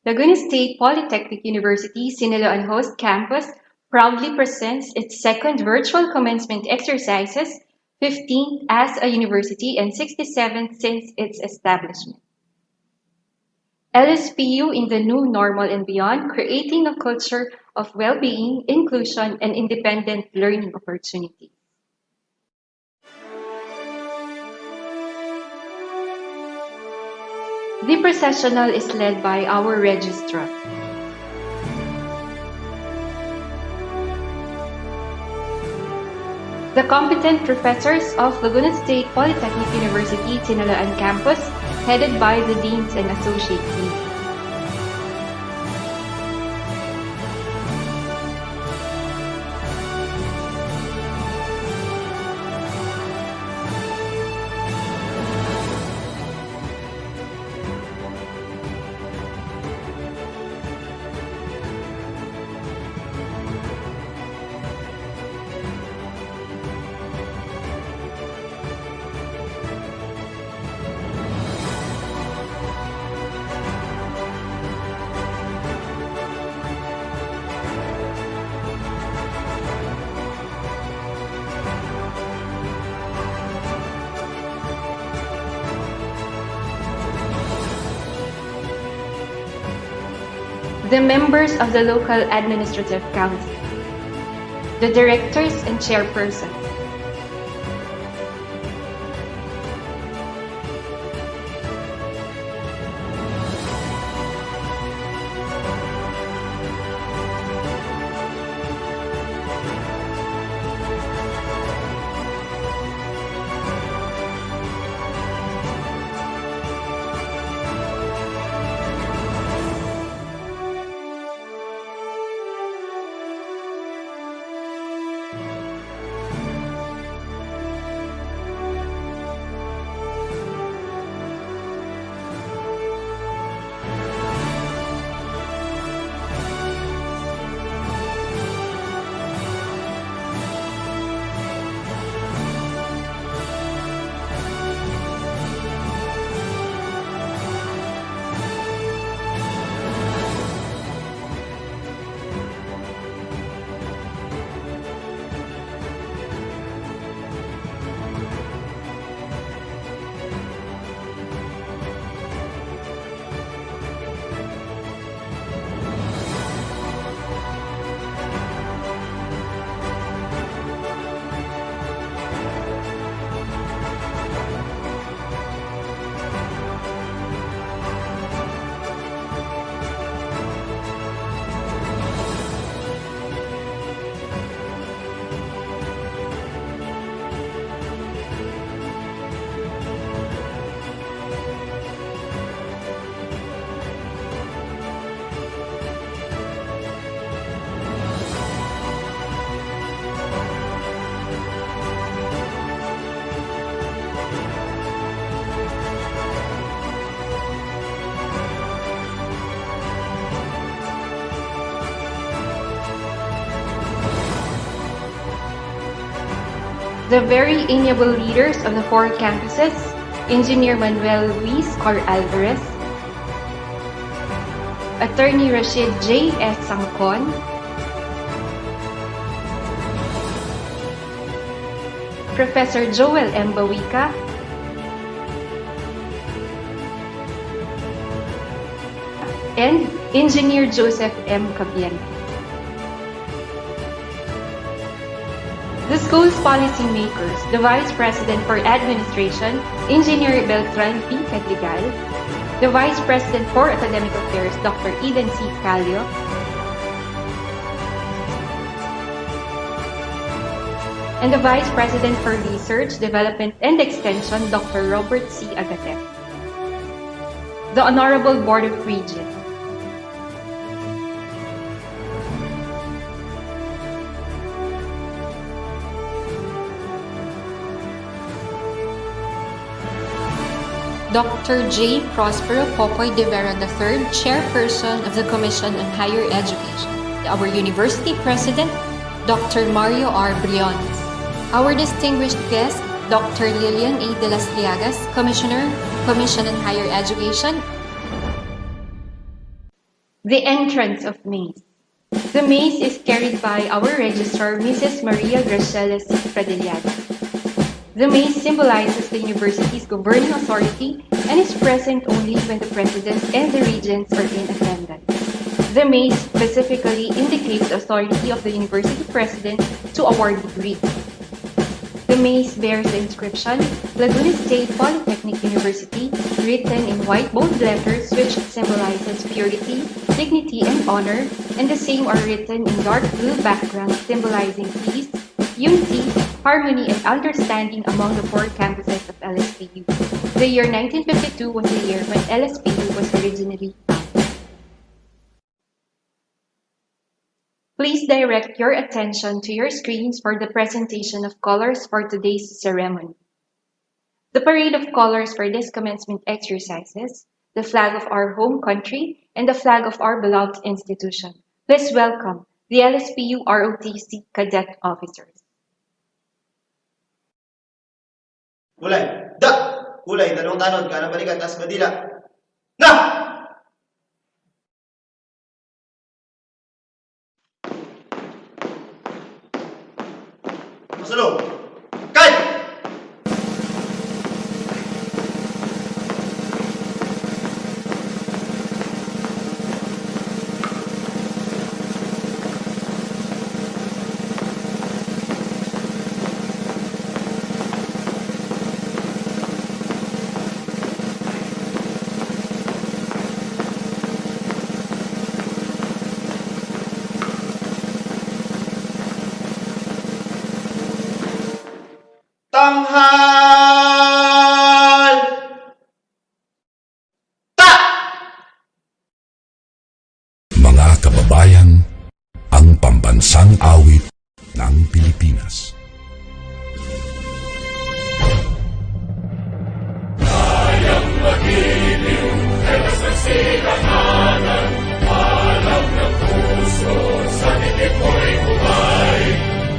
Laguna State Polytechnic University Siniloan Host Campus proudly presents its second virtual commencement exercises, 15th as a university and 67th since its establishment. LSPU in the new normal and beyond, creating a culture of well-being, inclusion, and independent learning opportunities. The processional is led by our registrar. The competent professors of Laguna State Polytechnic University Siniloan Campus, headed by the deans and associate deans. The members of the local administrative council, the directors and chairperson, the very amiable leaders of the four campuses, Engineer Manuel Luis Cor Alvarez, Attorney Rashid J. S. Sangkon, Professor Joel M. Bawica, and Engineer Joseph M. Cabian. The school's policymakers, the Vice President for Administration, Engineer Beltran P. Pedregal, the Vice President for Academic Affairs, Dr. Eden C. Calio, and the Vice President for Research, Development, and Extension, Dr. Robert C. Agate. The Honorable Board of Regents, Dr. J. Prospero Popoy de Vera III, Chairperson of the Commission on Higher Education. Our University President, Dr. Mario R. Briones. Our distinguished guest, Dr. Lillian A. de las Llagas, Commissioner, Commission on Higher Education. The entrance of Mace. The mace is carried by our registrar, Mrs. Maria Graceles Fradellado. The mace symbolizes the university's governing authority and is present only when the president and the regents are in attendance. The mace specifically indicates the authority of the university president to award degrees. The mace bears the inscription, Laguna State Polytechnic University, written in white bold letters which symbolizes purity, dignity, and honor, and the same are written in dark blue background symbolizing peace, unity, harmony, and understanding among the four campuses of LSPU. The year 1952 was the year when LSPU was originally founded. Please direct your attention to your screens for the presentation of colors for today's ceremony. The parade of colors for this commencement exercises, the flag of our home country, and the flag of our beloved institution. Please welcome the LSPU ROTC cadet officers. Kulay, da! Kulay, dalawang tanod, kanang balikat, tas madila. Na! Masulong! Kay! Tanghal! Ta! Mga kababayan, ang pambansang awit ng Pilipinas. Kayang magiliw, elas ng silanganan, alam ng puso, sa titik mo'y kumay,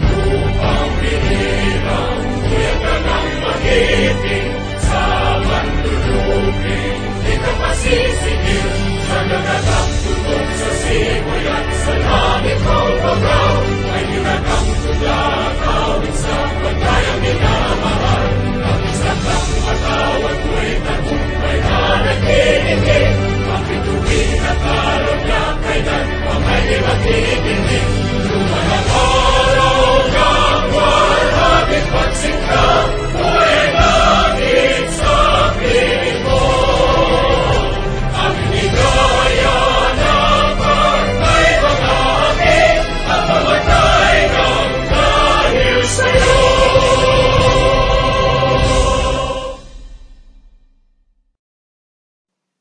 upang binirang, kuya ka ng magiting, sa manluluping, di ka pasisigil, sa nagatang tutok sa simoy at sa langit mong pagaw, ay nilagang tulad, awit sa pagkayang minamahal, ang isang lang matawag mo'y tagumpay na nagtitingin, ang bituin at araw niya kailan pang ay di magtitingin, lumalang araw ng warhabit pagsinta, mo'y langit sa piling mo, ang ligaya na partay mga akin, at mamatay ng dahil sa'yo.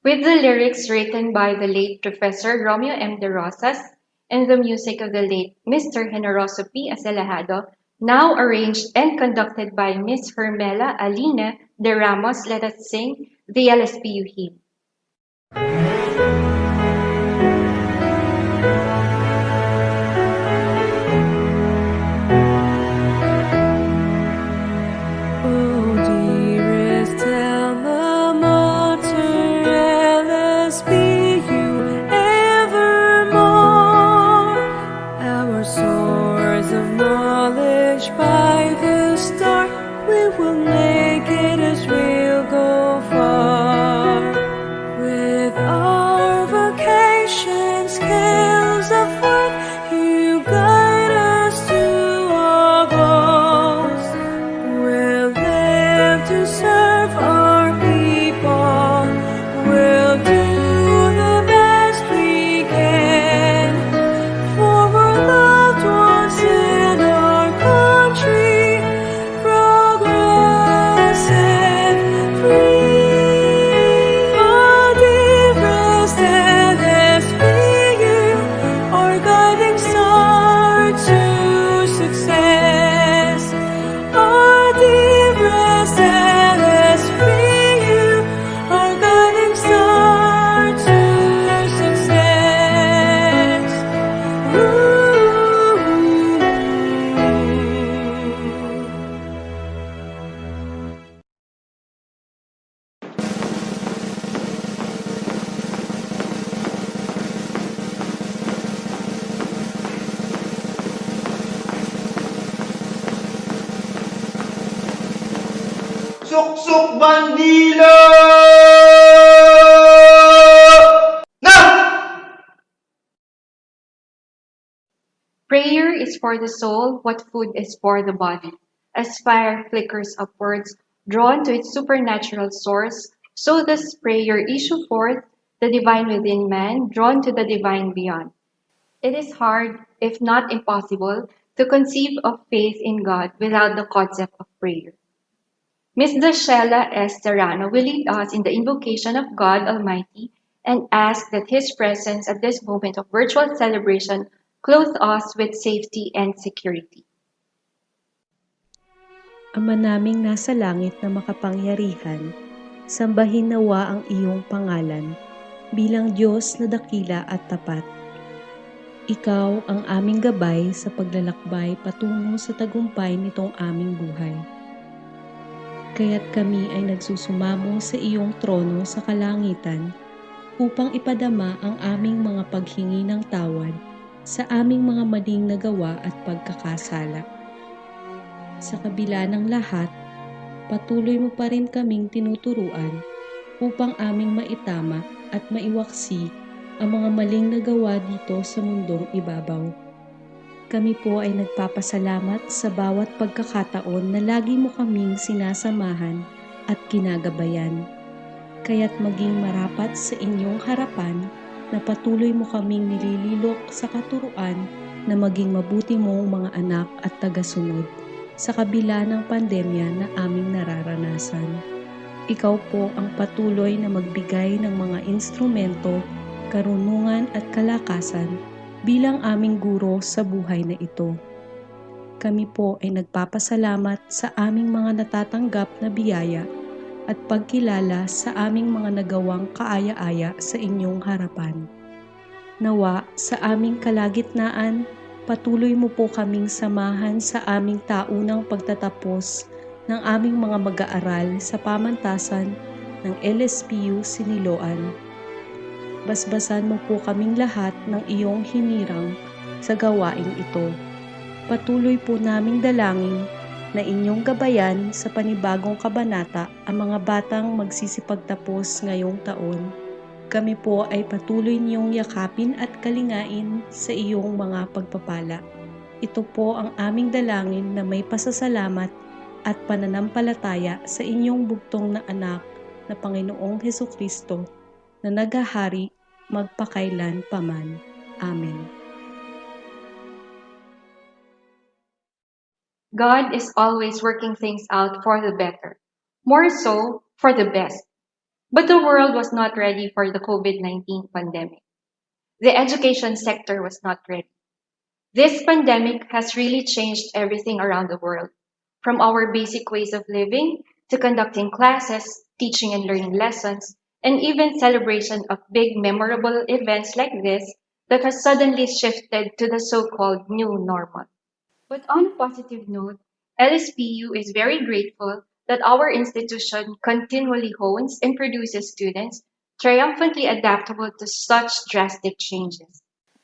With the lyrics written by the late Professor Romeo M. De Rosas and the music of the late Mr. Generoso P. Acelajado, now arranged and conducted by Miss Hermela Alina de Ramos, let us sing the LSPU hymn. Oh, dearest alma mater, LSPU evermore, our source of knowledge by the start, we will make it as we'll go far, with our Suksok bandila! Na! Prayer is for the soul what food is for the body. As fire flickers upwards, drawn to its supernatural source, so does prayer issue forth, the divine within man, drawn to the divine beyond. It is hard, if not impossible, to conceive of faith in God without the concept of prayer. Ms. Dashela S. Serrano will lead us in the invocation of God Almighty and ask that His presence at this moment of virtual celebration clothe us with safety and security. Ama naming nasa langit na makapangyarihan, sambahin nawa ang iyong pangalan bilang Diyos na dakila at tapat. Ikaw ang aming gabay sa paglalakbay patungo sa tagumpay nitong aming buhay. Kaya't kami ay nagsusumamo sa iyong trono sa kalangitan upang ipadama ang aming mga paghingi ng tawad sa aming mga maling nagawa at pagkakasala. Sa kabila ng lahat, patuloy mo pa rin kaming tinuturuan upang aming maitama at maiwaksi ang mga maling nagawa dito sa mundong ibabaw. Kami po ay nagpapasalamat sa bawat pagkakataon na lagi mo kaming sinasamahan at kinagabayan. Kaya't maging marapat sa inyong harapan na patuloy mo kaming nilililok sa katuruan na maging mabuti mong mga anak at tagasunod sa kabila ng pandemya na aming nararanasan. Ikaw po ang patuloy na magbigay ng mga instrumento, karunungan at kalakasan bilang aming guro sa buhay na ito. Kami po ay nagpapasalamat sa aming mga natatanggap na biyaya at pagkilala sa aming mga nagawang kaaya-aya sa inyong harapan. Nawa sa aming kalagitnaan, patuloy mo po kaming samahan sa aming taunang pagtatapos ng aming mga mag-aaral sa pamantasan ng LSPU Siniloan. Basbasan mo po kaming lahat ng iyong hinirang sa gawaing ito. Patuloy po naming dalangin na inyong gabayan sa panibagong kabanata ang mga batang magsisipagtapos ngayong taon. Kami po ay patuloy niyong yakapin at kalingain sa iyong mga pagpapala. Ito po ang aming dalangin na may pasasalamat at pananampalataya sa inyong bugtong na anak na Panginoong Hesukristo na naghahari magpakailan paman. Amen. God is always working things out for the better, more so for the best. But the world was not ready for the COVID-19 pandemic. The education sector was not ready. This pandemic has really changed everything around the world, from our basic ways of living to conducting classes, teaching and learning lessons, and even celebration of big memorable events like this that has suddenly shifted to the so-called new normal. But on a positive note, LSPU is very grateful that our institution continually hones and produces students triumphantly adaptable to such drastic changes.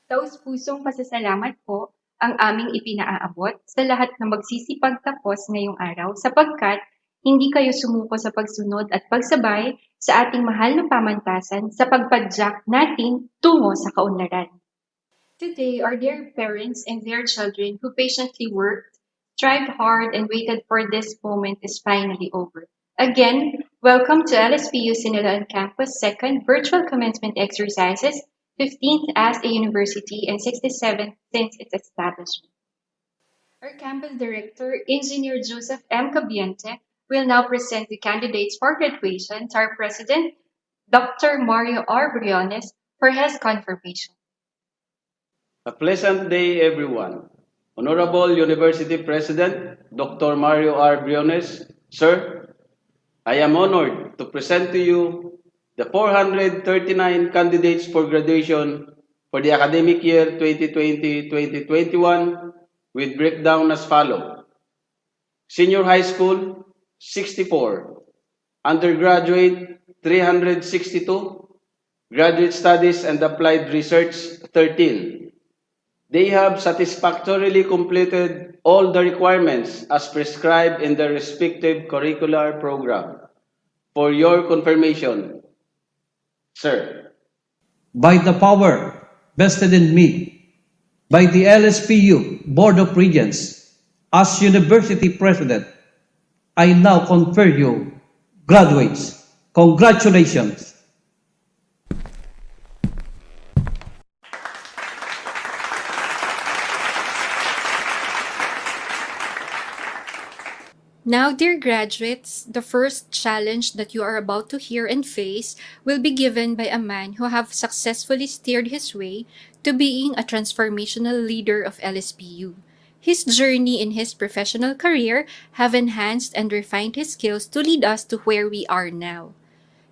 Taus-pusong pasasalamat po ang aming ipinaaabot sa lahat na magsisipagtapos ngayong araw sapagkat hindi kayo sumuko sa pagsunod at pagsabay sa ating mahal na pamantasan sa pagpadyak natin tungo sa kaunlaran. Today, our dear parents and their children who patiently worked, strived hard, and waited for this moment is finally over. Again, welcome to LSPU Siniloan Campus 2nd Virtual Commencement Exercises, 15th as a university and 67th since its establishment. Our campus director, Engineer Joseph M. Cabiente, will now present the candidates for graduation to our president, Dr. Mario R. Briones, for his confirmation. A pleasant day, everyone. Honorable University President, Dr. Mario R. Briones, Sir, I am honored to present to you the 439 candidates for graduation for the academic year 2020-2021 with breakdown as follows. Senior high school, 64. Undergraduate, 362. Graduate Studies and Applied Research, 13. They have satisfactorily completed all the requirements as prescribed in their respective curricular program. For your confirmation, sir. By the power vested in me by the LSPU Board of Regents as University President, I now confer you graduates. Congratulations. Now, dear graduates, the first challenge that you are about to hear and face will be given by a man who have successfully steered his way to being a transformational leader of LSPU. His journey in his professional career have enhanced and refined his skills to lead us to where we are now.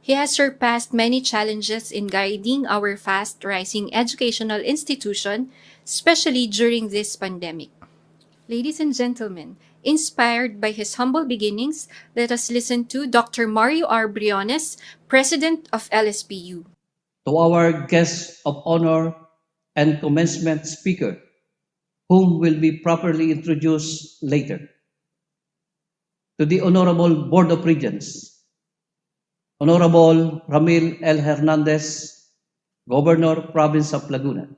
He has surpassed many challenges in guiding our fast-rising educational institution, especially during this pandemic. Ladies and gentlemen, inspired by his humble beginnings, let us listen to Dr. Mario R. Briones, President of LSPU. To our guest of honor and commencement speaker, whom will be properly introduced later. To the Honorable Board of Regents, Honorable Ramil L. Hernandez, Governor, Province of Laguna.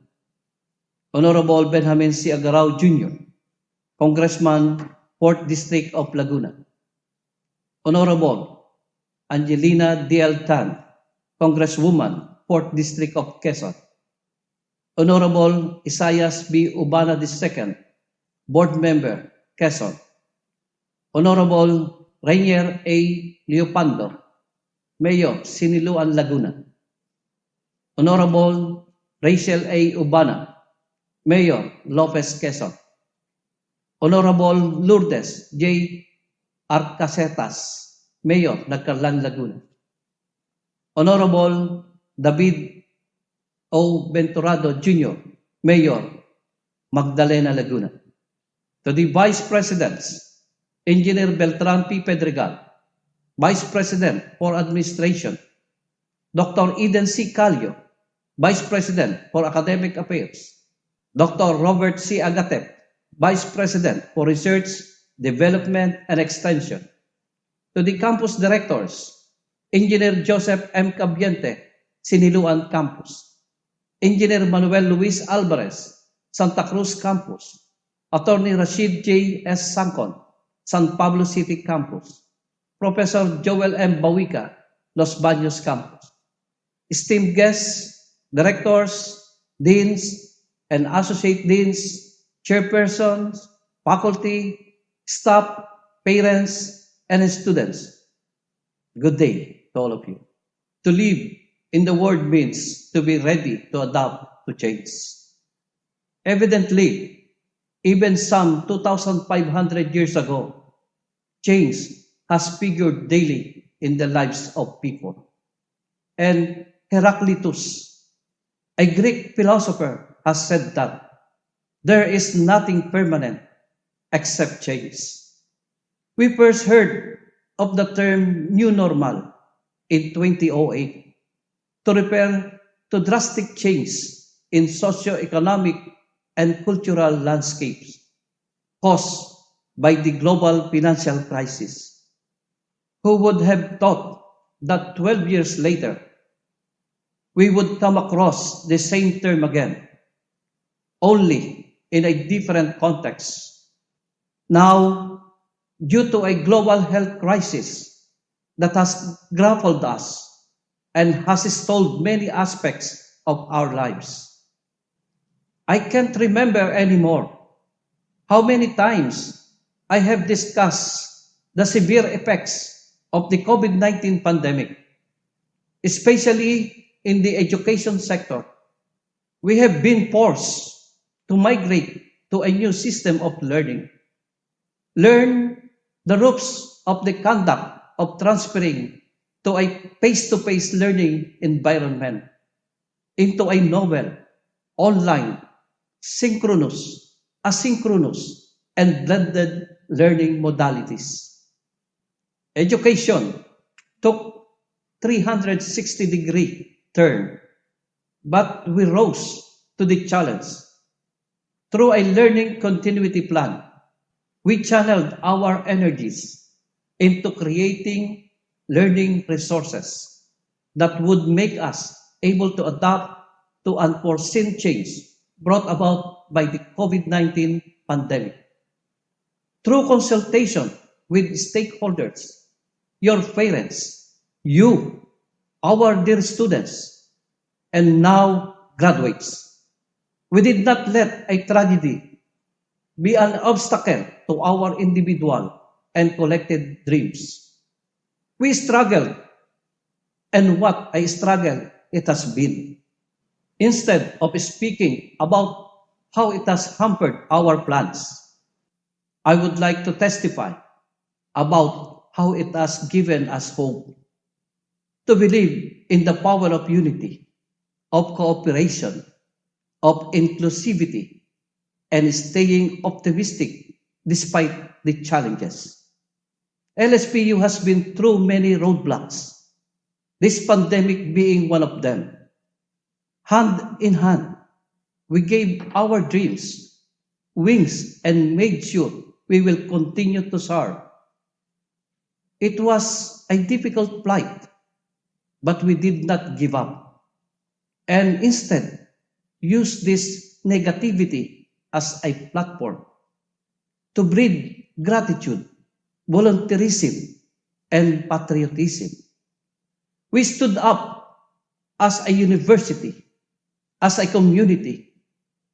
Honorable Benjamin C. Agarao Jr., Congressman, 4th District of Laguna. Honorable Angelina D.L. Tan, Congresswoman, 4th District of Quezon. Honorable Isaias B. Ubana II, Board Member, Quezon. Honorable Rainier A. Leopando, Mayor, Siniloan, Laguna. Honorable Rachel A. Ubana, Mayor, Lopez, Quezon. Honorable Lourdes J. Arcasetas, Mayor, Nagcarlan, Laguna. Honorable David O. Venturado Jr., Mayor, Magdalena, Laguna. To the Vice Presidents, Engineer Beltran P. Pedregal, Vice President for Administration, Dr. Eden C. Calio, Vice President for Academic Affairs, Dr. Robert C. Agatep, Vice President for Research, Development, and Extension. To the campus directors, Engineer Joseph M. Cabiente, Siniloan Campus, Engineer Manuel Luis Alvarez, Santa Cruz Campus, Attorney Rashid J. S. Sancon, San Pablo City Campus, Professor Joel M. Bawica, Los Baños Campus. Esteemed guests, directors, deans, and associate deans, chairpersons, faculty, staff, parents, and students. Good day to all of you. To live in the world means to be ready to adapt to change. Evidently, even some 2,500 years ago, change has figured daily in the lives of people. And Heraclitus, a Greek philosopher, has said that there is nothing permanent except change. We first heard of the term new normal in 2008 to refer to drastic change in socio-economic and cultural landscapes caused by the global financial crisis. Who would have thought that 12 years later, we would come across the same term again, only in a different context. Now, due to a global health crisis that has grappled us and has stalled many aspects of our lives. I can't remember anymore how many times I have discussed the severe effects of the COVID-19 pandemic, especially in the education sector. We have been forced to migrate to a new system of learning. Learn the ropes of the conduct of transferring to a face-to-face learning environment into a novel, online, synchronous, asynchronous, and blended learning modalities. Education took 360-degree turn, but we rose to the challenge. Through a learning continuity plan, we channeled our energies into creating learning resources that would make us able to adapt to unforeseen change brought about by the COVID-19 pandemic. Through consultation with stakeholders, your parents, you, our dear students, and now graduates, we did not let a tragedy be an obstacle to our individual and collective dreams. We struggled, and what a struggle it has been. Instead of speaking about how it has hampered our plans, I would like to testify about how it has given us hope to believe in the power of unity, of cooperation, of inclusivity, and staying optimistic despite the challenges. LSPU has been through many roadblocks, this pandemic being one of them. Hand in hand, we gave our dreams wings and made sure we will continue to soar. It was a difficult plight, but we did not give up and instead use this negativity as a platform to breed gratitude, volunteerism, and patriotism. We stood up as a university, as a community,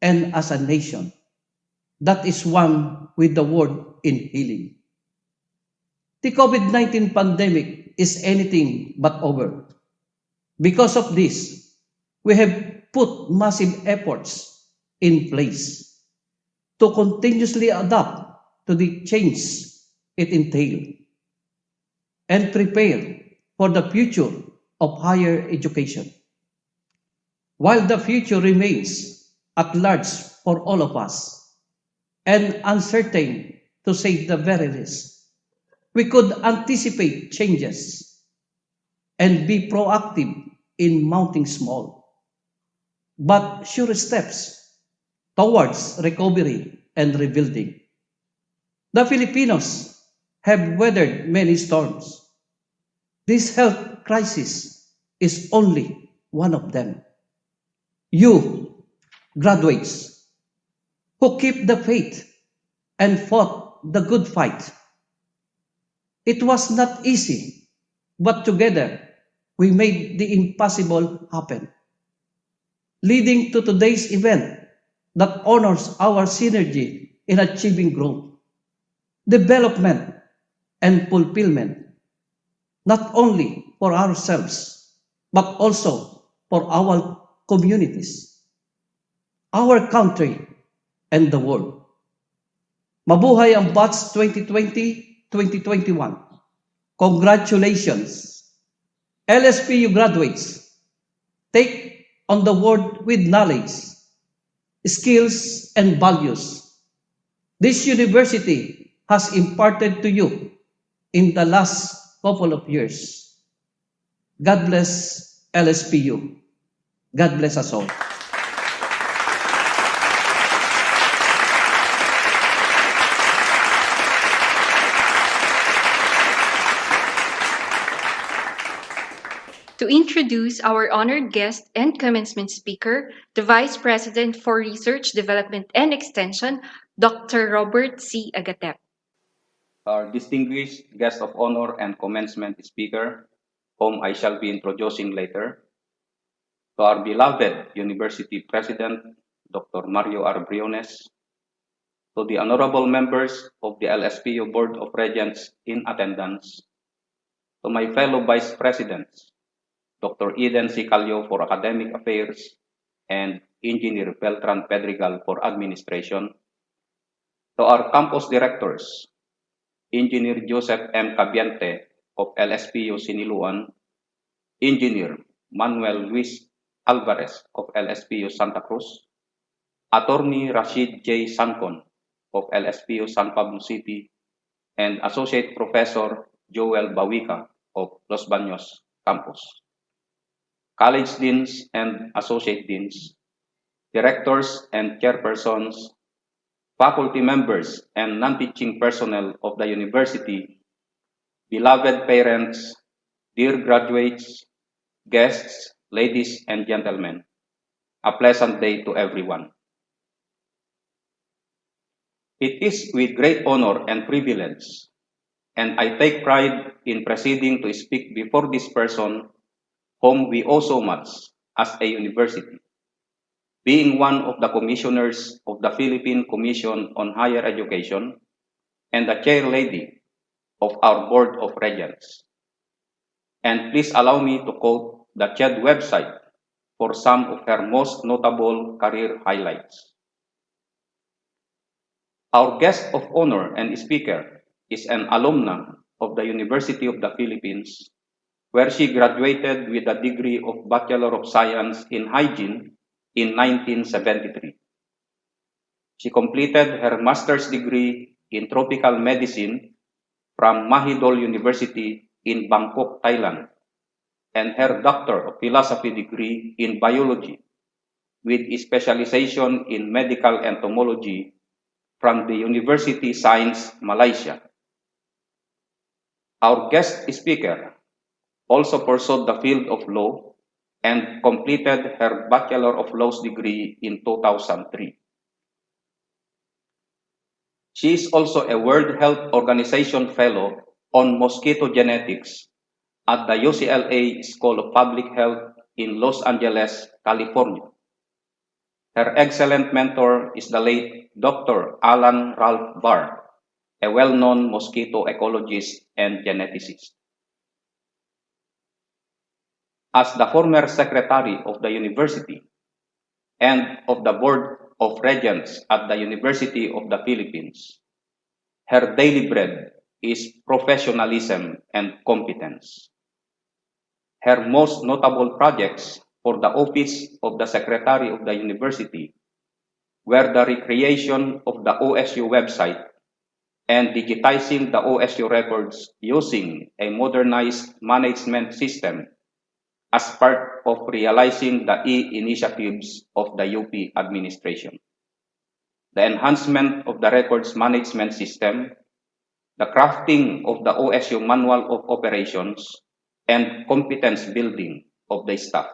and as a nation that is one with the world in healing. The COVID-19 pandemic is anything but over. Because of this, we have put massive efforts in place to continuously adapt to the change it entails and prepare for the future of higher education. While the future remains at large for all of us and uncertain to say the very least, we could anticipate changes and be proactive in mounting small but sure steps towards recovery and rebuilding. The Filipinos have weathered many storms. This health crisis is only one of them. You, graduates, who keep the faith and fought the good fight. It was not easy, but together we made the impossible happen, leading to today's event that honors our synergy in achieving growth, development, and fulfillment, not only for ourselves, but also for our communities, our country, and the world. Mabuhay ang batch 2020-2021. Congratulations! LSPU graduates, take on the world with knowledge, skills, and values this university has imparted to you in the last couple of years. God bless LSPU. God bless us all. To introduce our honored guest and commencement speaker, the Vice President for Research, Development, and Extension, Dr. Robert C. Agatep. Our distinguished guest of honor and commencement speaker, whom I shall be introducing later, to our beloved University President, Dr. Mario R. Briones, to the honorable members of the LSPU Board of Regents in attendance, to my fellow Vice Presidents, Dr. Eden C. Calio for Academic Affairs and Engineer Beltran Pedregal for Administration, to our campus directors, Engineer Joseph M. Cabiente of LSPU Siniloan, Engineer Manuel Luis Alvarez of LSPU Santa Cruz, Attorney Rashid J. Sancon of LSPU San Pablo City, and Associate Professor Joel Bawica of Los Baños Campus. College Deans and Associate Deans, Directors and Chairpersons faculty members, and non-teaching personnel of the university, beloved parents, dear graduates, guests, ladies and gentlemen, a pleasant day to everyone. It is with great honor and privilege, and I take pride in proceeding to speak before this person whom we owe so much as a university, being one of the commissioners of the Philippine Commission on Higher Education and the chair lady of our Board of Regents. And please allow me to quote the CHED website for some of her most notable career highlights. Our guest of honor and speaker is an alumna of the University of the Philippines, where she graduated with a degree of Bachelor of Science in Hygiene in 1973. She completed her master's degree in tropical medicine from Mahidol University in Bangkok, Thailand, and her Doctor of Philosophy degree in biology with a specialization in medical entomology from the University Science Malaysia. Our guest speaker also pursued the field of law and completed her Bachelor of Laws degree in 2003. She is also a World Health Organization Fellow on mosquito genetics at the UCLA School of Public Health in Los Angeles, California. Her excellent mentor is the late Dr. Alan Ralph Barr, a well-known mosquito ecologist and geneticist. As the former secretary of the university and of the Board of Regents at the University of the Philippines, her daily bread is professionalism and competence. Her most notable projects for the office of the Secretary of the University were the recreation of the OSU website and digitizing the OSU records using a modernized management system as part of realizing the initiatives of the UP administration. The enhancement of the records management system, the crafting of the OSU Manual of Operations, and competence building of the staff.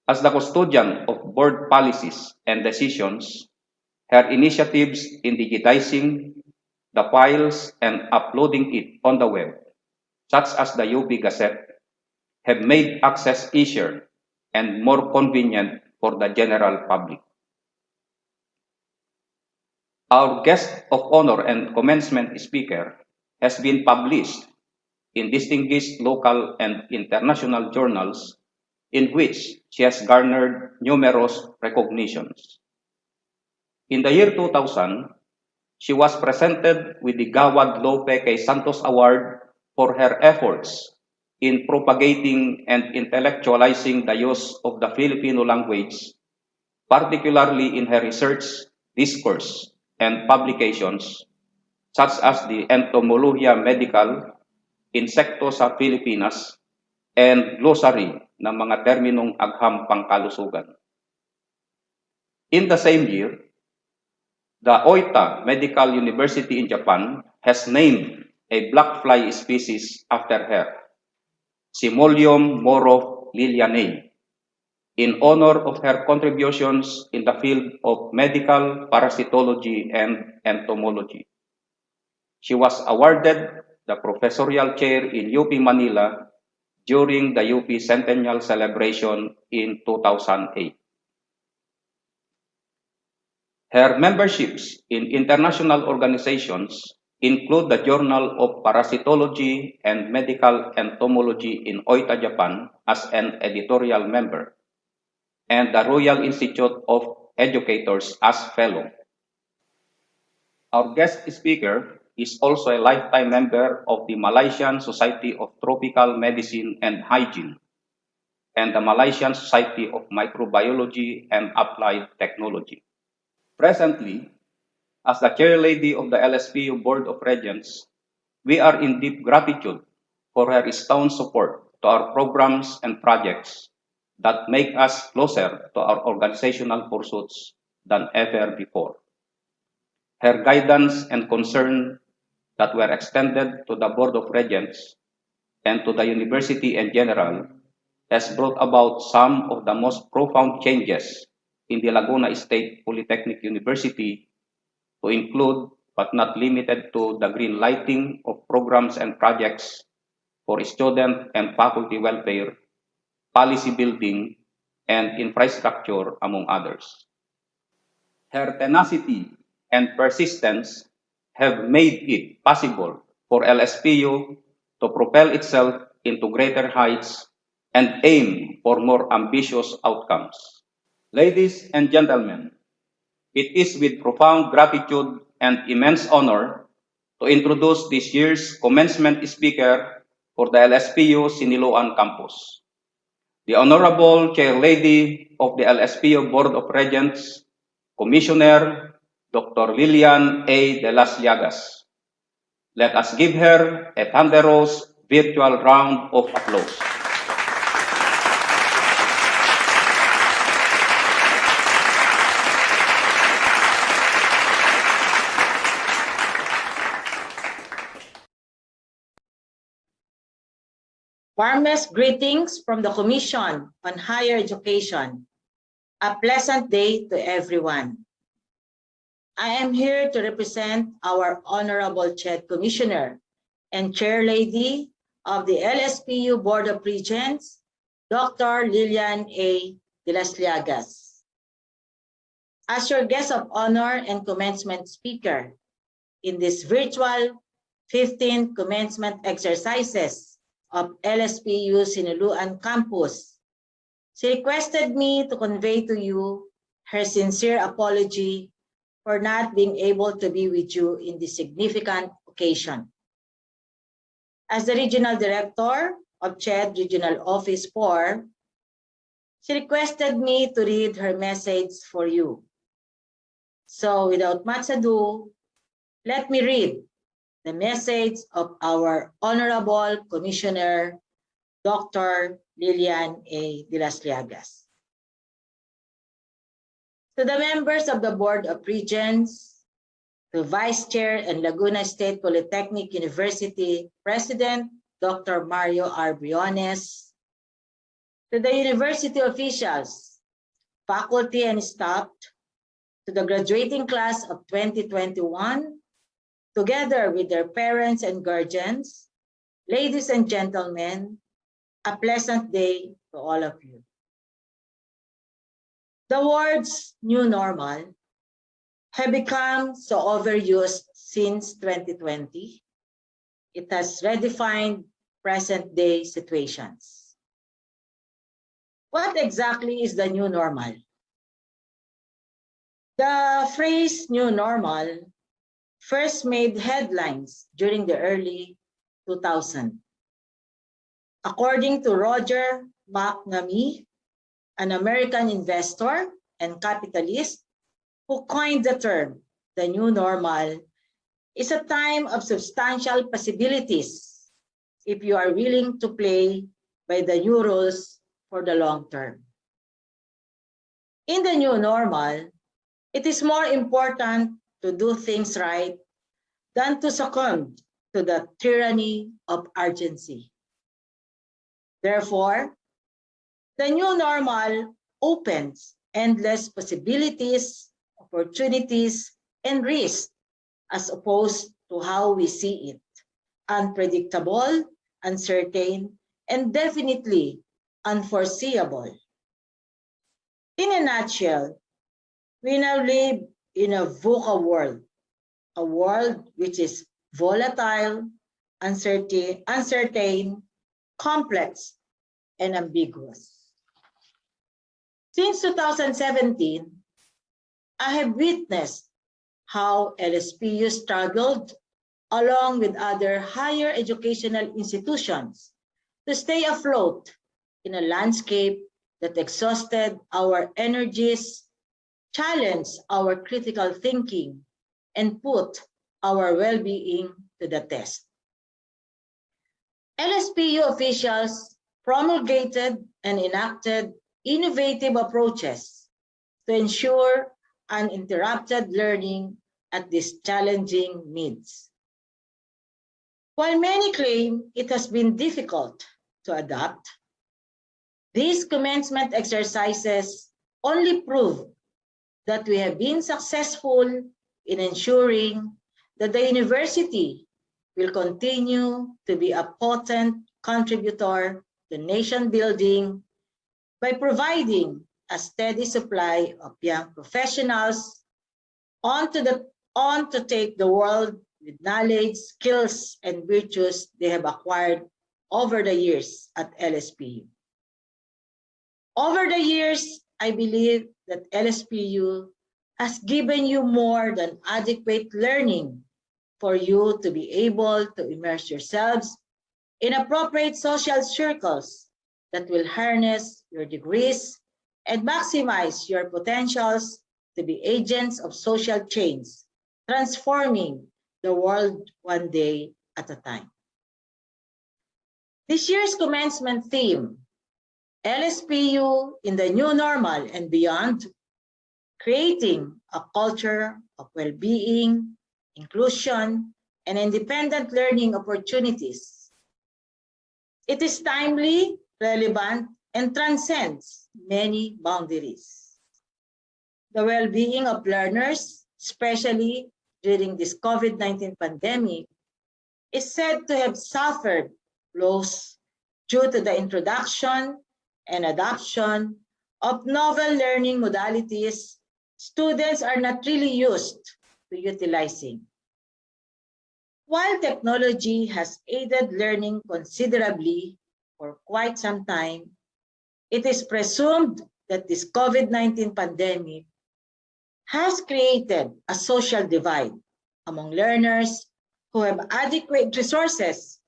As the custodian of board policies and decisions, her initiatives in digitizing the files and uploading it on the web, such as the UP Gazette, have made access easier and more convenient for the general public. Our guest of honor and commencement speaker has been published in distinguished local and international journals in which she has garnered numerous recognitions. In the year 2000, she was presented with the Gawad Lope Kay Santos Award for her efforts in propagating and intellectualizing the use of the Filipino language, particularly in her research, discourse, and publications, such as the Entomologia Medical, Insekto sa Pilipinas, and glossary ng mga terminong agham pangkalusugan. In the same year, the Oita Medical University in Japan has named a black fly species after her, Simolium moro lilianae, in honor of her contributions in the field of medical parasitology and entomology. She was awarded the professorial chair in UP Manila during the UP Centennial Celebration in 2008. Her memberships in international organizations include the Journal of Parasitology and Medical Entomology in Oita, Japan, as an editorial member, and the Royal Institute of Educators as fellow. Our guest speaker is also a lifetime member of the Malaysian Society of Tropical Medicine and Hygiene and the Malaysian Society of Microbiology and Applied Technology. Presently, as the chair lady of the LSPU Board of Regents, we are in deep gratitude for her staunch support to our programs and projects that make us closer to our organizational pursuits than ever before. her guidance and concern that were extended to the Board of Regents and to the university in general has brought about some of the most profound changes in the Laguna State Polytechnic University, to include but not limited to the green lighting of programs and projects for student and faculty welfare, policy building, and infrastructure, among others. Her tenacity and persistence have made it possible for LSPU to propel itself into greater heights and aim for more ambitious outcomes. Ladies and gentlemen, it is with profound gratitude and immense honor to introduce this year's commencement speaker for the LSPU Siniloan campus, the Honorable Chair Lady of the LSPU Board of Regents, Commissioner Dr. Lilian A. de las Llagas. Let us give her a thunderous virtual round of applause. Warmest greetings from the Commission on Higher Education. A pleasant day to everyone. I am here to represent our Honorable CHED Commissioner and Chair Lady of the LSPU Board of Regents, Dr. Lilian A. de las Llagas. As your guest of honor and commencement speaker in this virtual 15th commencement exercises of LSPU Siniloan campus, she requested me to convey to you her sincere apology for not being able to be with you in this significant occasion. As the Regional Director of CHED Regional Office 4, she requested me to read her message for you. So without much ado, let me read the message of our Honorable Commissioner, Dr. Lilian A. de las Llagas. To the members of the Board of Regents, to Vice Chair and Laguna State Polytechnic University President, Dr. Mario R. Briones, to the university officials, faculty and staff, to the graduating class of 2021, together with their parents and guardians, ladies and gentlemen, a pleasant day to all of you. The words new normal have become so overused since 2020. It has redefined present-day situations. What exactly is the new normal? The phrase new normal first made headlines during the early 2000s. According to Roger McNamee, an American investor and capitalist who coined the term, the new normal is a time of substantial possibilities if you are willing to play by the new rules for the long term. In the new normal, it is more important to do things right than to succumb to the tyranny of urgency. Therefore, the new normal opens endless possibilities, opportunities, and risks as opposed to how we see it: unpredictable, uncertain, and definitely unforeseeable. In a nutshell, we now live in a VUCA world, a world which is volatile, uncertain, complex, and ambiguous. Since 2017, I have witnessed how LSPU struggled, along with other higher educational institutions, to stay afloat in a landscape that exhausted our energies, challenged our critical thinking, and put our well-being to the test. LSPU officials promulgated and enacted innovative approaches to ensure uninterrupted learning at these challenging needs. While many claim it has been difficult to adapt, these commencement exercises only prove that we have been successful in ensuring that the university will continue to be a potent contributor to nation building by providing a steady supply of young professionals on to take the world with knowledge, skills, and virtues they have acquired over the years at LSPU. Over the years, I believe that LSPU has given you more than adequate learning for you to be able to immerse yourselves in appropriate social circles that will harness your degrees and maximize your potentials to be agents of social change, transforming the world one day at a time. This year's commencement theme, LSPU in the New Normal and Beyond, creating a culture of well-being, inclusion, and independent learning opportunities. It is timely, relevant, and transcends many boundaries. The well-being of learners, especially during this COVID-19 pandemic, is said to have suffered loss due to the introduction and adoption of novel learning modalities students are not really used to utilizing. While technology has aided learning considerably for quite some time, it is presumed that this COVID-19 pandemic has created a social divide among learners who have adequate resources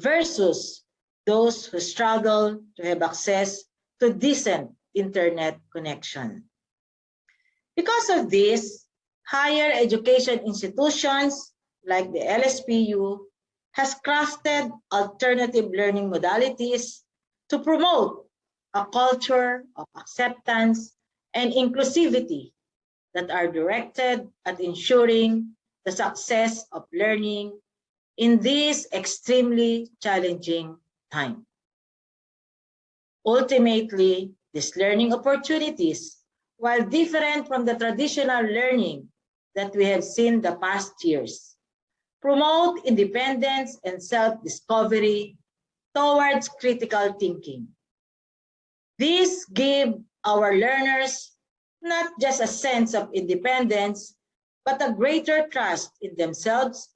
versus those who struggle to have access to decent internet connection. Because of this, higher education institutions like the LSPU has crafted alternative learning modalities to promote a culture of acceptance and inclusivity that are directed at ensuring the success of learning in this extremely challenging time. Ultimately, these learning opportunities, while different from the traditional learning that we have seen the past years, promote independence and self-discovery towards critical thinking. These give our learners not just a sense of independence, but a greater trust in themselves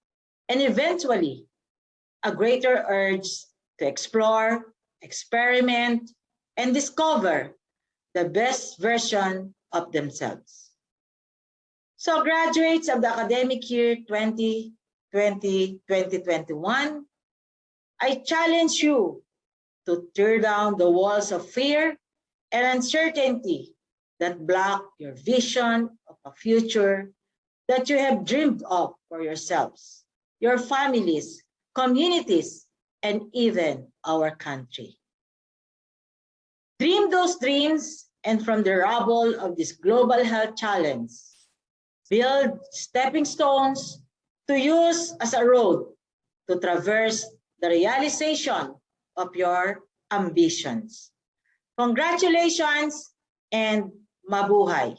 and eventually a greater urge to explore, experiment, and discover the best version of themselves. So graduates of the academic year 2020-2021, I challenge you to tear down the walls of fear and uncertainty that block your vision of a future that you have dreamed of for yourselves, your families, communities, and even our country. Dream those dreams, and from the rubble of this global health challenge, build stepping stones to use as a road to traverse the realization of your ambitions. Congratulations and mabuhay!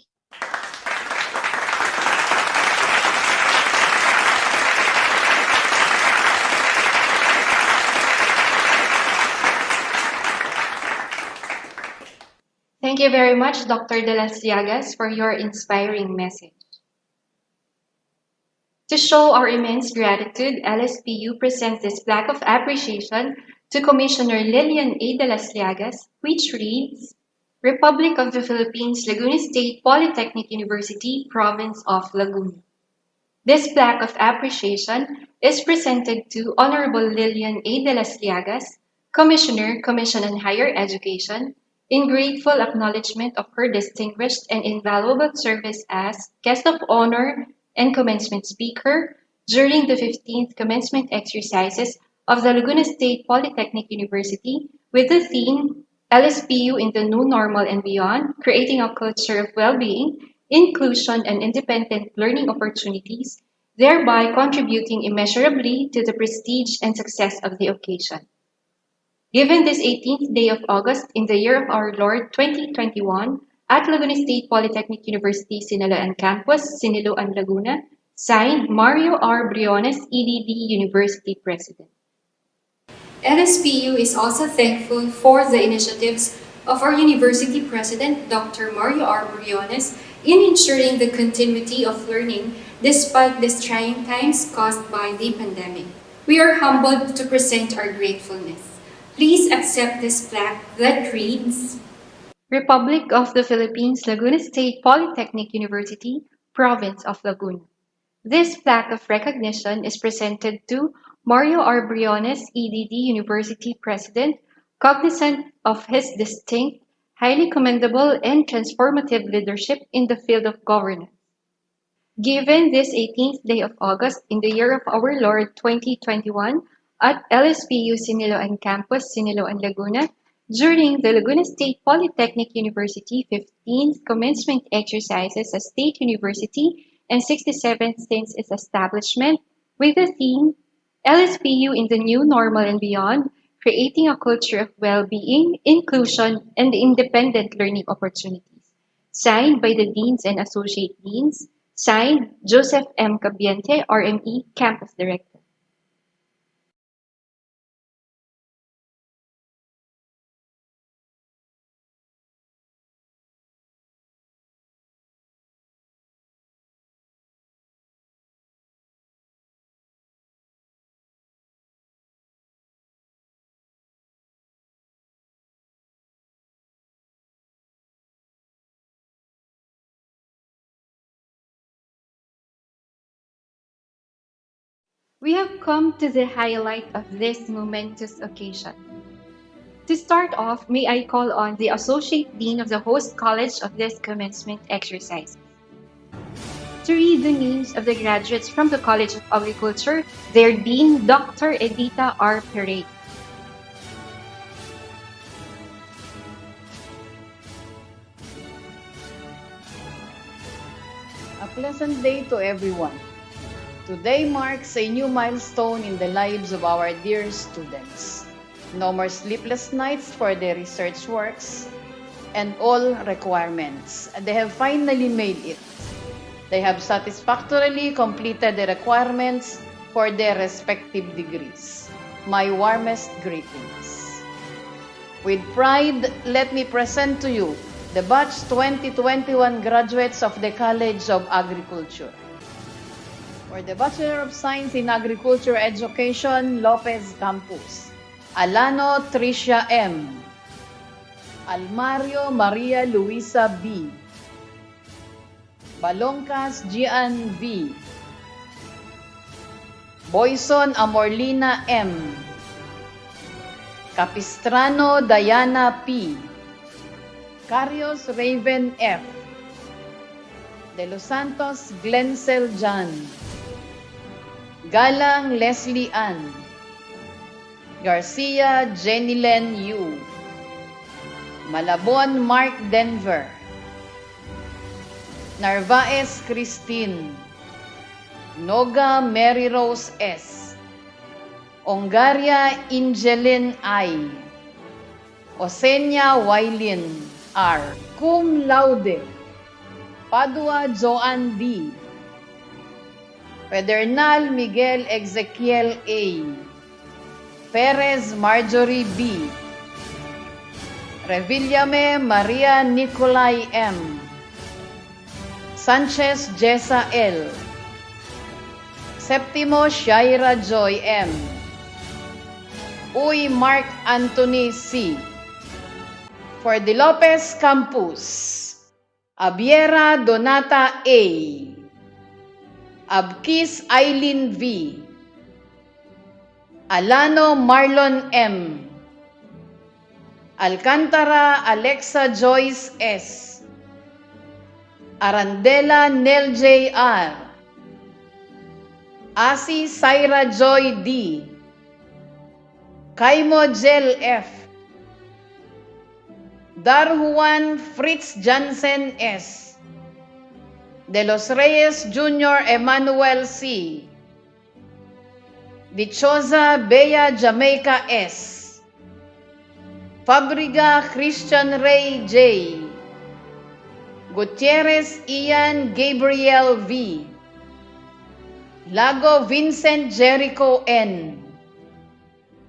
Thank you very much, Dr. De Las Llagas, for your inspiring message. To show our immense gratitude, LSPU presents this plaque of appreciation to Commissioner Lilian A. De Las Llagas, which reads, Republic of the Philippines, Laguna State Polytechnic University, Province of Laguna. This plaque of appreciation is presented to Honorable Lilian A. De Las Llagas, Commissioner, Commission on Higher Education, in grateful acknowledgement of her distinguished and invaluable service as guest of honor and commencement speaker during the 15th commencement exercises of the Laguna State Polytechnic University with the theme LSPU in the New Normal and Beyond, Creating a Culture of Well-Being, inclusion, and independent learning opportunities, thereby contributing immeasurably to the prestige and success of the occasion. Given this 18th day of August in the year of our Lord 2021 at Laguna State Polytechnic University Siniloan Campus, Siniloan, Laguna, signed Mario R. Briones, EDD University President. LSPU is also thankful for the initiatives of our University President, Dr. Mario R. Briones, in ensuring the continuity of learning despite these trying times caused by the pandemic. We are humbled to present our gratefulness. Please accept this plaque that reads, Republic of the Philippines, Laguna State Polytechnic University, Province of Laguna. This plaque of recognition is presented to Mario R. Briones, EDD University President, cognizant of his distinct, highly commendable, and transformative leadership in the field of governance. Given this 18th day of August in the year of our Lord 2021 at LSPU Siniloan Campus, Siniloan, Laguna, during the Laguna State Polytechnic University 15th commencement exercises as State University and 67th since its establishment, with the theme LSPU in the New Normal and Beyond, creating a culture of well-being, inclusion, and independent learning opportunities. Signed by the Deans and Associate Deans. Signed, Joseph M. Cabiente, RME, Campus Director. We have come to the highlight of this momentous occasion. To start off, may I call on the Associate Dean of the host college of this commencement exercise to read the names of the graduates from the College of Agriculture, their Dean, Dr. Edita R. Perey. A pleasant day to everyone. Today marks a new milestone in the lives of our dear students. No more sleepless nights for their research works and all requirements. They have finally made it. They have satisfactorily completed the requirements for their respective degrees. My warmest greetings. With pride, let me present to you the batch 2021 graduates of the College of Agriculture. For the Bachelor of Science in Agriculture Education, Lopez Campus, Alano Tricia M. Almario Maria Luisa B. Balongkas Gian B. Boyson Amorlina M. Capistrano Diana P. Carios Raven F. De Los Santos Glencel Jan. Galang Leslie Ann. Garcia Jenilen Yu. Malabon Mark Denver. Narvaez Christine. Noga Mary Rose S. Ongaria Ingelin I. Osenia Wailin R. Cum laude. Padua Joan D. Pedernal Miguel Ezequiel A. Perez Marjorie B. Revillame Maria Nicolay M. Sanchez Jessa L. Septimo Shaira Joy M. Uy Mark Anthony C. For the Lopez Campus, Abiera Donata A. Abkis Eileen V. Alano Marlon M. Alcantara Alexa Joyce S. Arandela Nel J. R. Asi Saira Joy D. Kaimo Jel F. Darhuan Fritz Jansen S. De los Reyes Jr. Emmanuel C. Dichosa Bea Jamaica S. Fabriga Christian Ray J. Gutierrez Ian Gabriel V. Lago Vincent Jericho N.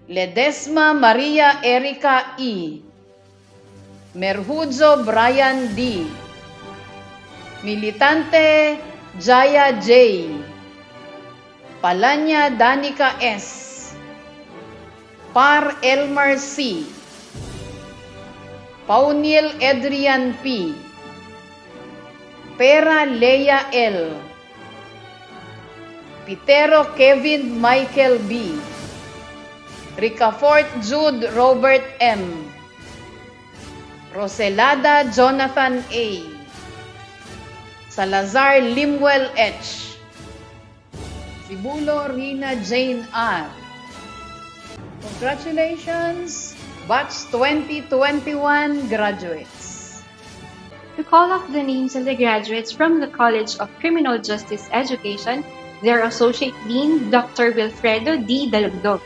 Ledesma Maria Erica E. Merhudzo Brian D. Militante Jaya J. Palanya Danica S. Par Elmer C. Paunil Adrian P. Pera Leia L. Pitero Kevin Michael B. Ricafort Jude Robert M. Roselada Jonathan A. Salazar Limwell H. Sibulo Rina Jane R. Congratulations, Batch 2021 graduates. To call off the names of the graduates from the College of Criminal Justice Education, their Associate Dean, Dr. Wilfredo D. Dalugdog.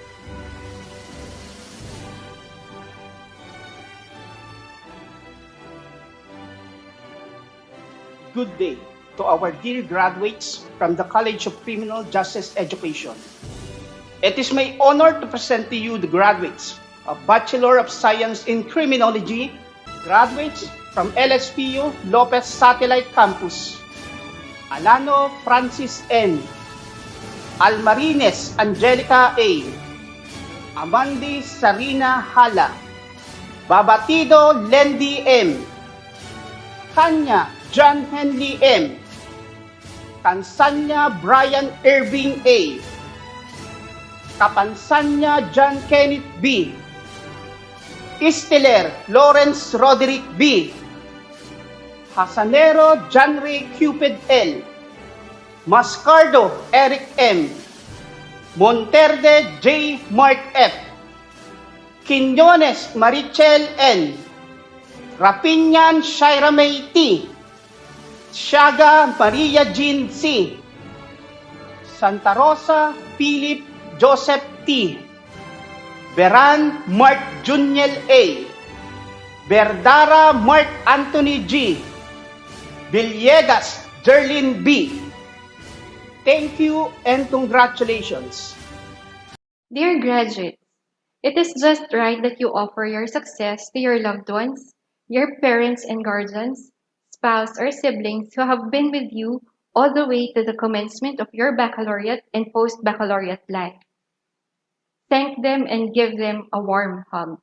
Good day to our dear graduates from the College of Criminal Justice Education. It is my honor to present to you the graduates of Bachelor of Science in Criminology, graduates from LSPU Lopez Satellite Campus, Alano Francis N., Almarines Angelica A., Amandi Sarina Hala, Babatido Lendi M., Kanya John Henley M., Kansanya Brian Irving A., Kapansanya John Kenneth B., Isteler Lawrence Roderick B., Hasanero John Ray Cupid L., Mascardo Eric M., Monterde J. Mark F., Quinones Marichel N., Rapinyan Shaira May T., Siaga Maria Jean C., Santa Rosa Philip Joseph T., Beran Mark Juniel A., Berdara Mark Anthony G., Villegas Jerlyn B. Thank you and congratulations. Dear graduates, it is just right that you offer your success to your loved ones, your parents and guardians, spouse or siblings who have been with you all the way to the commencement of your baccalaureate and post-baccalaureate life. Thank them and give them a warm hug.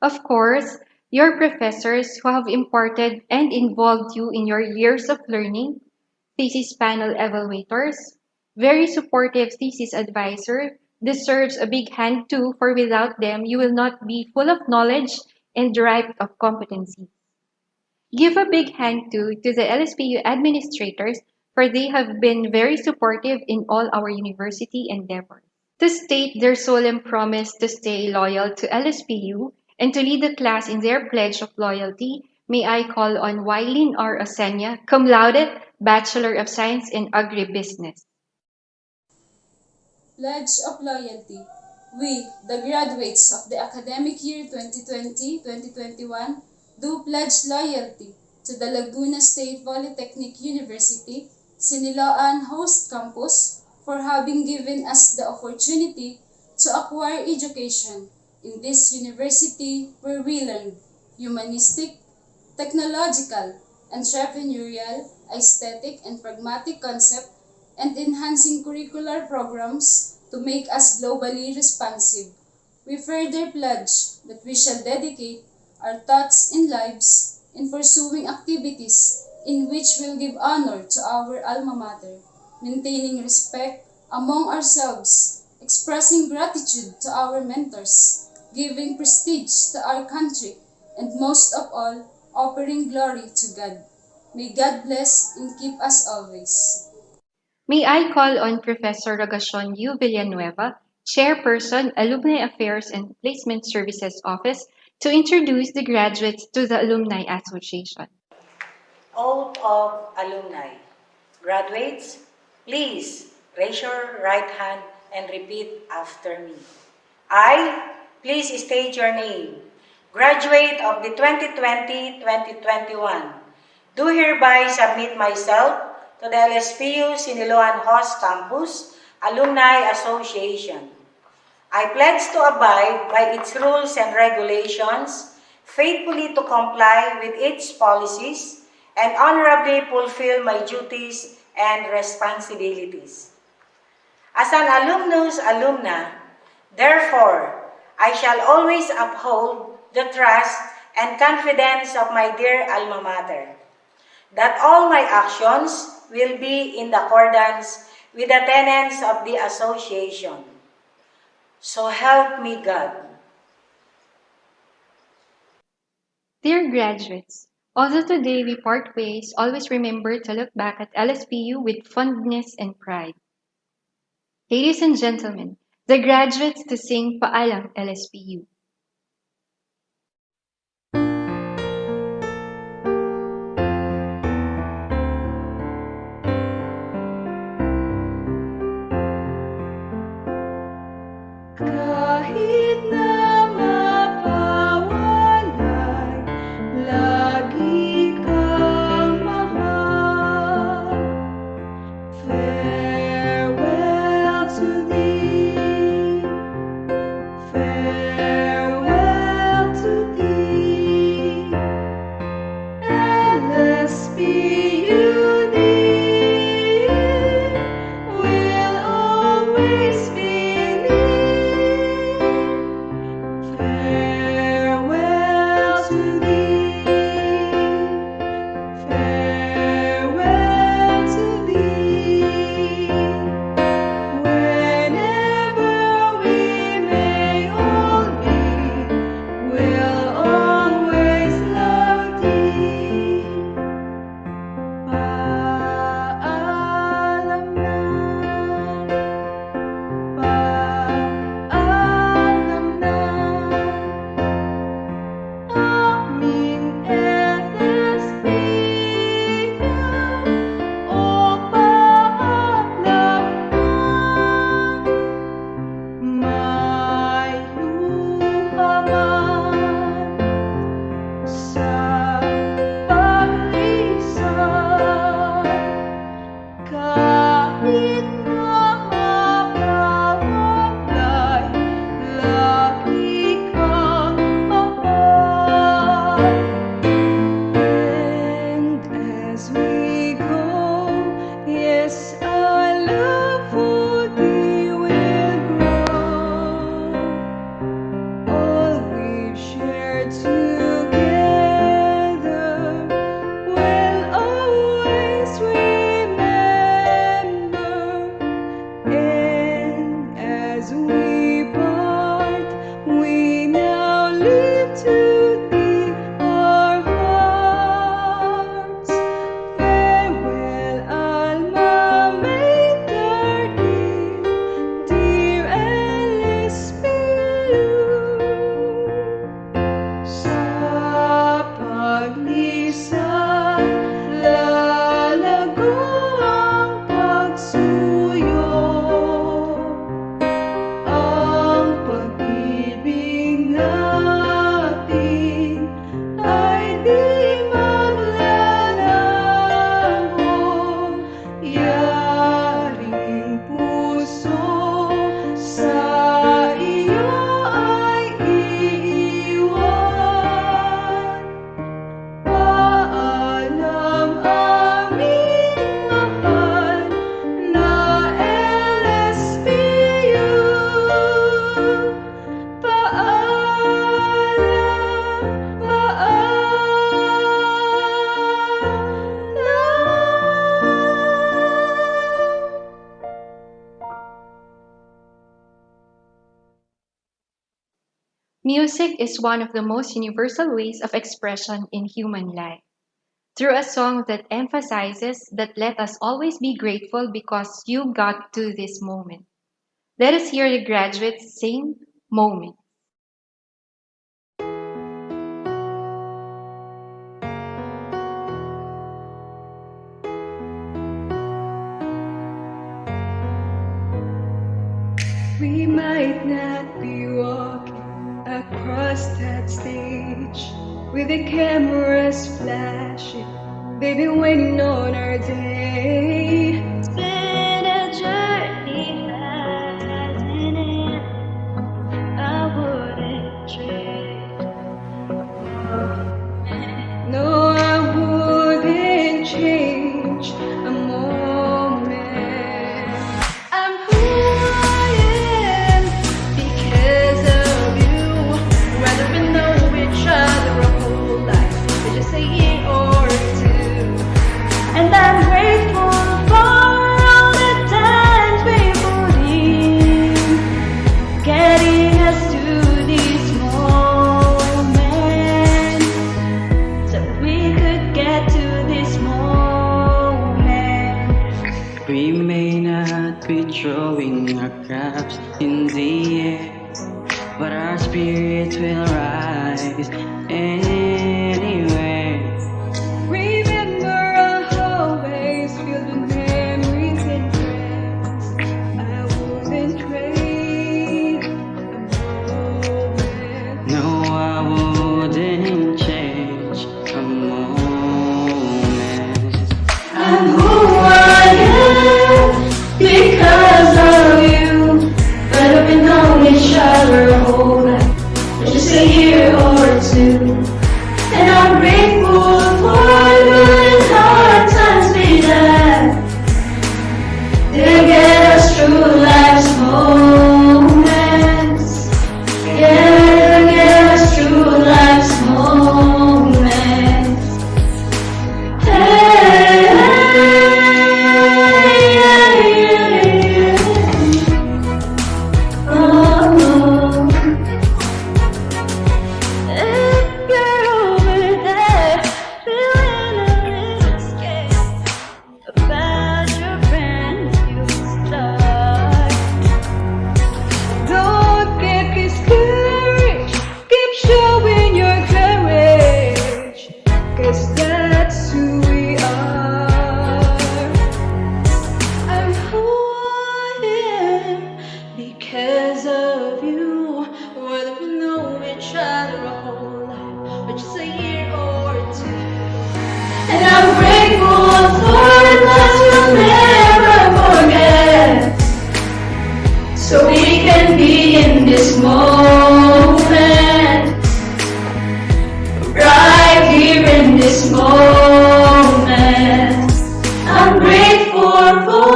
Of course, your professors who have imparted and involved you in your years of learning, thesis panel evaluators, very supportive thesis advisor, deserves a big hand too, for without them you will not be full of knowledge and ripe of competency. Give a big hand too to the LSPU administrators, for they have been very supportive in all our university endeavors. To state their solemn promise to stay loyal to LSPU and to lead the class in their pledge of loyalty, may I call on Wylene R. Osenia, cum laude, Bachelor of Science in Agribusiness. Pledge of Loyalty. We, the graduates of the academic year 2020-2021, do pledge loyalty to the Laguna State Polytechnic University, Siniloan Host Campus, for having given us the opportunity to acquire education in this university where we learn humanistic, technological, entrepreneurial, aesthetic, and pragmatic concept and enhancing curricular programs to make us globally responsive. We further pledge that we shall dedicate our thoughts and lives in pursuing activities in which will give honor to our alma mater, maintaining respect among ourselves, expressing gratitude to our mentors, giving prestige to our country, and most of all, offering glory to God. May God bless and keep us always. May I call on Professor Rogacion U. Villanueva, Chairperson, Alumni Affairs and Placement Services Office, to introduce the graduates to the Alumni Association. Oath of Alumni. Graduates, please raise your right hand and repeat after me. I, please state your name. Graduate of the 2020-2021. Do hereby submit myself to the LSPU Siniloan Host Campus Alumni Association. I pledge to abide by its rules and regulations, faithfully to comply with its policies, and honorably fulfill my duties and responsibilities. As an alumnus alumna, therefore, I shall always uphold the trust and confidence of my dear alma mater, that all my actions will be in accordance with the tenets of the association. So help me God. Dear graduates, although today we part ways, always remember to look back at LSPU with fondness and pride. Ladies and gentlemen, the graduates to sing Paalam LSPU. Kahit na mapawalay, lagi kang mahal. Farewell to thee, farewell to thee. LSPU will always be near. Farewell to thee, farewell to thee. Whenever we may all be, we'll always love thee. Paalam na, paalam na, aming LSPU, o paalam na. May luha man sa paglisan, kahit na mapawalay, lagi kang mahal. And as we go, yes, our love for thee will grow. All we've shared together we'll always remember. And as we part, we now live to thee our hearts. Farewell, alma mater dear LSPU. Sa paglisan, lalago ang pagsuyo. Ang pag-ibig natin ay di maglalaho. Yaring puso sa iyo ay iiwan. Paalam aming mahal na LSPU. Paalam, paalam. Music is one of the most universal ways of expression in human life. Through a song that emphasizes that let us always be grateful because you got to this moment. Let us hear the graduates sing Moment. We might not be walking across that stage with the cameras flashing. They've been waiting on our day. It's been a journey, hasn't it? I wouldn't trade. No, I wouldn't change a moment. I'm who I am because of you. Whether we know each other a whole life, or just a year or two. And I'm grateful for all the times we put in, getting us to this moment, so we could get to this moment. We may not be throwing our cups in the air, but our spirits will rise anyway. Remember our hallways filled with memories and friends. I wouldn't trade a moment. No, I wouldn't change a moment. I'm who I am because of you. Whether we know each other a whole life, or just a year or two. And I'm grateful for the hard times we had. They'll get us through life's moments. Yeah, they'll get us through life's moments. Hey, oh. If you're over there feeling a little scared about your friends you start, don't get discouraged. Keep showing your courage, 'cause that's who we are. I'm who I am because of you. Whether we know each other a whole life, or just a year or two. And I'm grateful for the times we'll never forget, so we can be in this moment, right here in this moment. I'm grateful for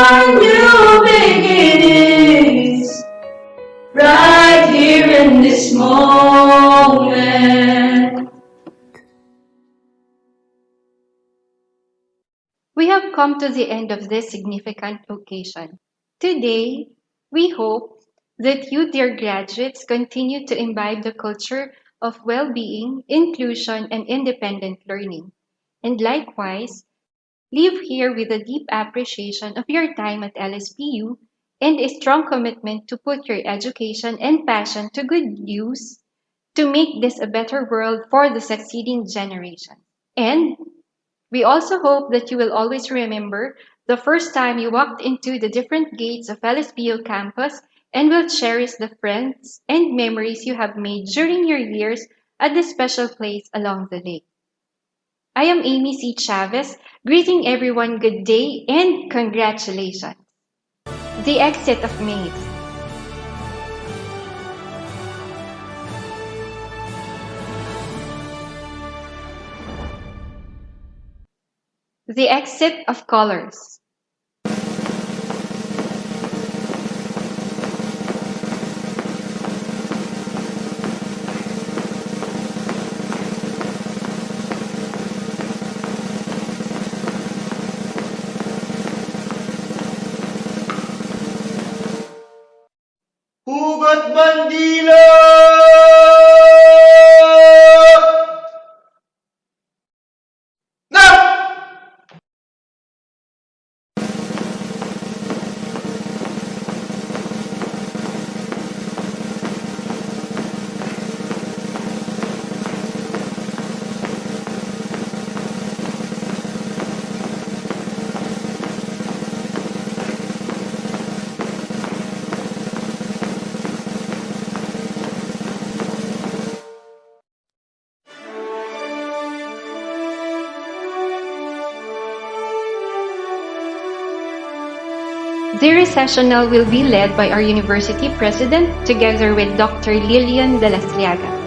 our new beginnings, right here in this moment. We have come to the end of this significant occasion. Today, we hope that you, dear graduates, continue to imbibe the culture of well-being, inclusion, and independent learning. And likewise, leave here with a deep appreciation of your time at LSPU and a strong commitment to put your education and passion to good use to make this a better world for the succeeding generation. And we also hope that you will always remember the first time you walked into the different gates of LSPU campus and will cherish the friends and memories you have made during your years at this special place along the lake. I am Amy C. Chavez, greeting everyone good day and congratulations. The exit of Maze. The exit of colors. Hugot Bandila! Now! The recessional will be led by our university president together with Dr. Lillian de la Sliaga.